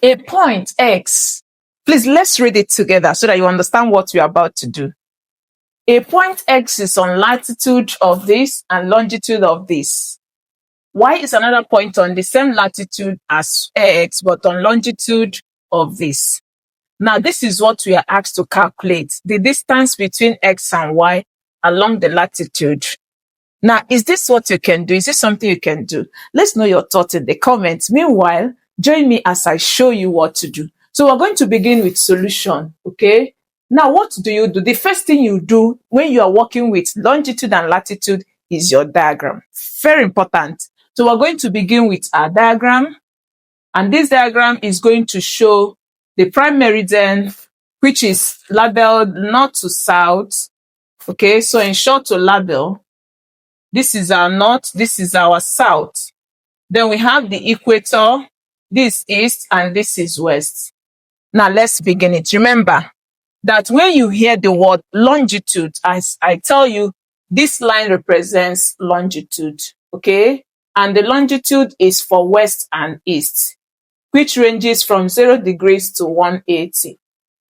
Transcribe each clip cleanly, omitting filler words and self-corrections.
A point X. Please, let's read it together so that you understand what we are about to do. A point X is on latitude of this and longitude of this. Y is another point on the same latitude as X, but on longitude of this. Now, this is what we are asked to calculate, the distance between X and Y along the latitude. Now, is this what you can do? Is this something you can do? Let's know your thoughts in the comments. Meanwhile, join me as I show you what to do. So we're going to begin with solution, okay? Now, what do? The first thing you do when you are working with longitude and latitude is your diagram. Very important. So we're going to begin with our diagram. And this diagram is going to show the prime meridian, which is labeled north to south. Okay, so in short to label, this is our north, this is our south. Then we have the equator, this east, and this is west. Now let's begin it. Remember that when you hear the word longitude, as I tell you, this line represents longitude, okay? And the longitude is for west and east, which ranges from 0 degrees to 180.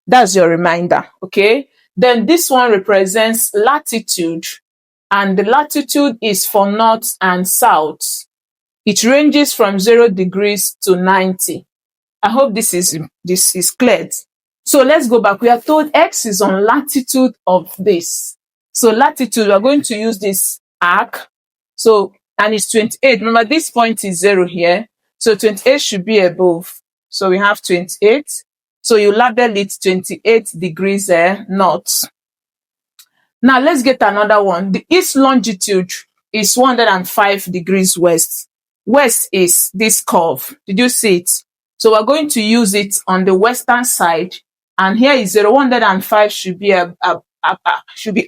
That's your reminder, okay? Then this one represents latitude, and the latitude is for north and south. It ranges from 0 degrees to 90. I hope this is clear. So let's go back. We are told X is on latitude of this. So latitude, we are going to use this arc. So, and it's 28. Remember, this point is 0 here. So 28 should be above. So we have 28. So you label it 28 degrees north. Now let's get another one. The east longitude is 105 degrees west. West is this curve. Did you see it? So we're going to use it on the western side. And here is 0. 105 should be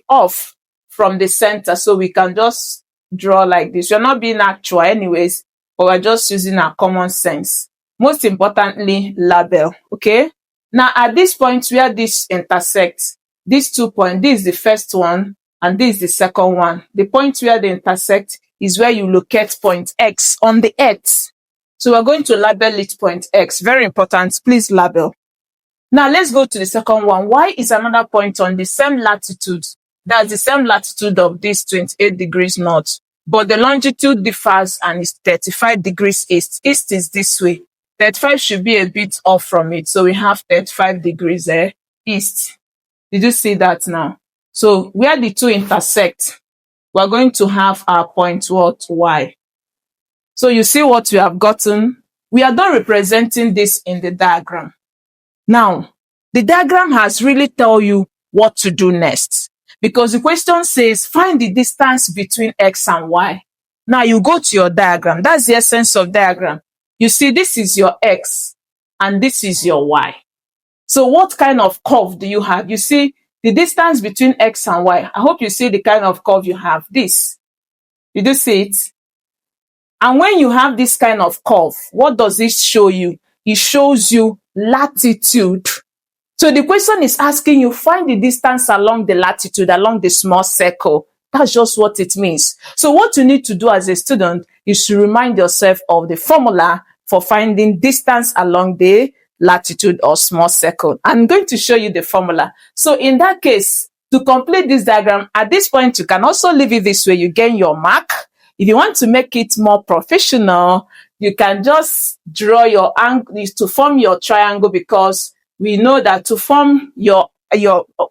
off from the center. So we can just draw like this. We're not being actual anyways, but we're just using our common sense. Most importantly, label. Okay? Now at this point where this intersects, these 2 points, this is the first one and this is the second one. The point where they intersect is where you locate point X on the Earth. So we're going to label it point X. Very important. Please label. Now let's go to the second one. Y is another point on the same latitude. That's the same latitude of this 28 degrees north. But the longitude differs and is 35 degrees east. East is this way. 35 should be a bit off from it. So we have 35 degrees east. Did you see that now? So where the two intersect, we're going to have our point what? Y. So you see what we have gotten? We are done representing this in the diagram. Now, the diagram has really tell you what to do next. Because the question says, find the distance between X and Y. Now you go to your diagram. That's the essence of diagram. You see, this is your X and this is your Y. So what kind of curve do you have? You see the distance between X and Y. I hope you see the kind of curve you have. This. Did you see it? And when you have this kind of curve, what does it show you? It shows you latitude. So the question is asking you, find the distance along the latitude, along the small circle. That's just what it means. So what you need to do as a student is to remind yourself of the formula for finding distance along the latitude or small circle. I'm going to show you the formula. So in that case, to complete this diagram, at this point, you can also leave it this way. You gain your mark. If you want to make it more professional, you can just draw your angle to form your triangle, because we know that to form your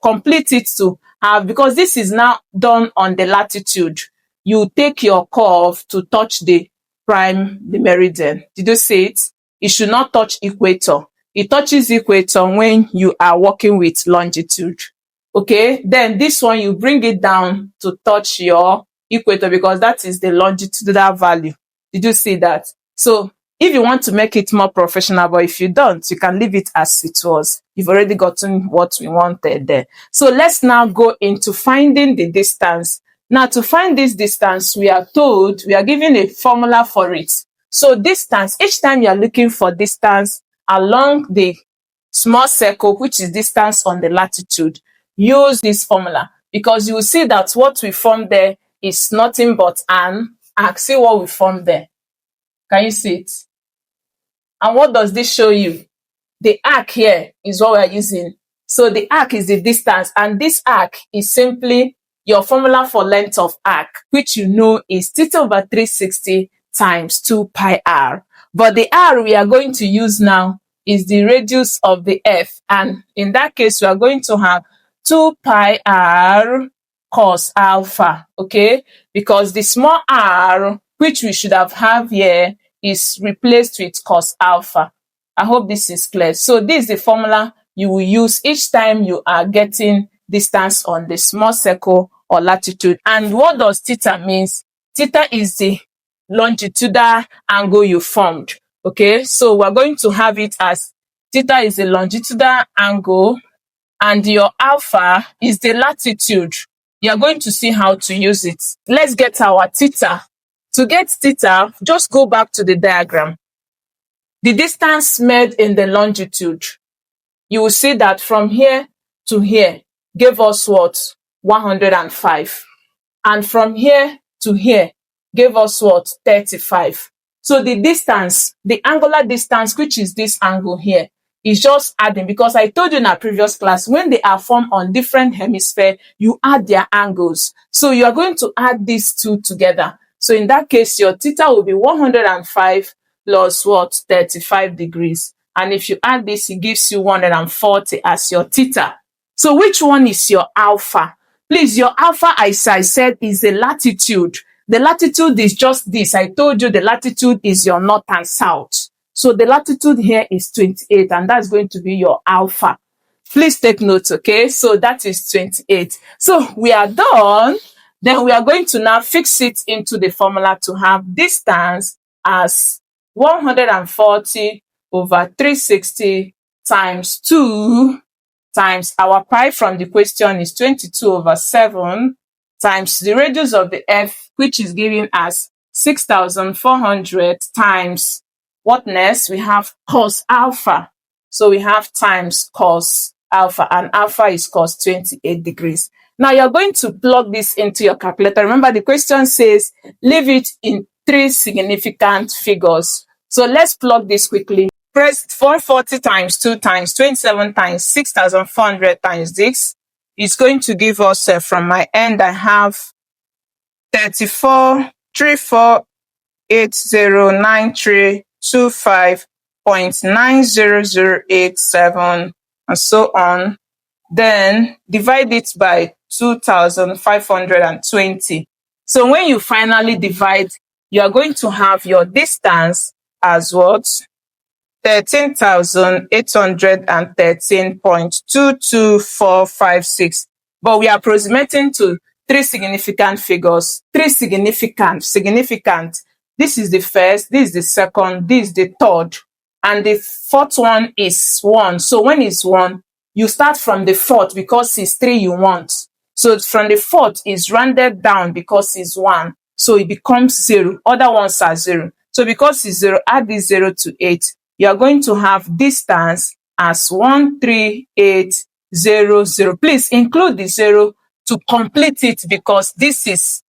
complete it to have, because this is now done on the latitude, you take your curve to touch the meridian. Did you see it? It should not touch equator. It touches equator when you are working with longitude. Okay, then this one you bring it down to touch your equator, because that is the longitudinal value. Did you see that? So if you want to make it more professional, but if you don't, you can leave it as it was. You've already gotten what we wanted there. So let's now go into finding the distance. Now to find this distance, we are told, we are given a formula for it. So distance, each time you are looking for distance along the small circle, which is distance on the latitude, use this formula, because you will see that what we formed there is nothing but an arc. See what we formed there. Can you see it? And what does this show you? the arc here is what we're using. So the arc is the distance, and this arc is simply your formula for length of arc, which you know is theta over 360 times 2 pi r. But the r we are going to use now is the radius of the f, and in that case we are going to have 2 pi r cos alpha, okay? Because the small r, which we should have here, is replaced with cos alpha. I hope this is clear. So this is the formula you will use each time you are getting distance on the small circle or latitude. And what does theta means? Theta is the longitudinal angle you formed, okay? So we're going to have it as theta is the longitudinal angle and your alpha is the latitude. You're going to see how to use it. Let's get our theta. To get theta, just go back to the diagram. The distance made in the longitude, you will see that from here to here gave us what? 105. And from here to here gave us what? 35. So the distance, the angular distance, which is this angle here, is just adding, because I told you in our previous class, when they are formed on different hemisphere, you add their angles. So you are going to add these two together. So in that case, your theta will be 105 plus what? 35 degrees. And if you add this, it gives you 140 as your theta. So which one is your alpha? Please, your alpha, as I said, is the latitude. The latitude is just this. I told you the latitude is your north and south. So the latitude here is 28, and that's going to be your alpha. Please take note, okay? So that is 28. So we are done. Then we are going to now fix it into the formula to have distance as 140 over 360 times 2 times our pi from the question is 22 over 7 times the radius of the f, which is given as 6,400 times what next? We have cos alpha. So we have times cos alpha, and alpha is cos 28 degrees. Now you're going to plug this into your calculator. Remember, the question says leave it in 3 significant figures. So let's plug this quickly. Press 440 times 2 times 27 times 6,400 times this. It's going to give us, from my end, I have 3434809325.90087 and so on. Then divide it by 2,520. So when you finally divide, you are going to have your distance as what? 13,813.22456. But we are approximating to 3 significant figures. 3 significant. This is the first, this is the second, this is the third, and the fourth one is 1. So when it's 1, you start from the fourth because it's 3 you want. So from the fourth is rounded down because it's 1. So it becomes 0. Other ones are 0. So because it's 0, add this 0 to 8. You are going to have distance as 13800. Please include the 0 to complete it, because this is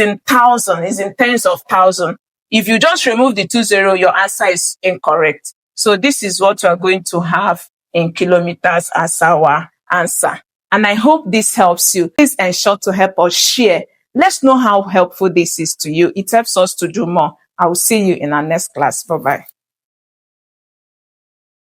in thousand, is in tens of thousand. If you just remove the 20, your answer is incorrect. So this is what you are going to have in kilometers as our answer. And I hope this helps you. Please ensure to help us share. Let's know how helpful this is to you. It helps us to do more. I will see you in our next class. Bye-bye.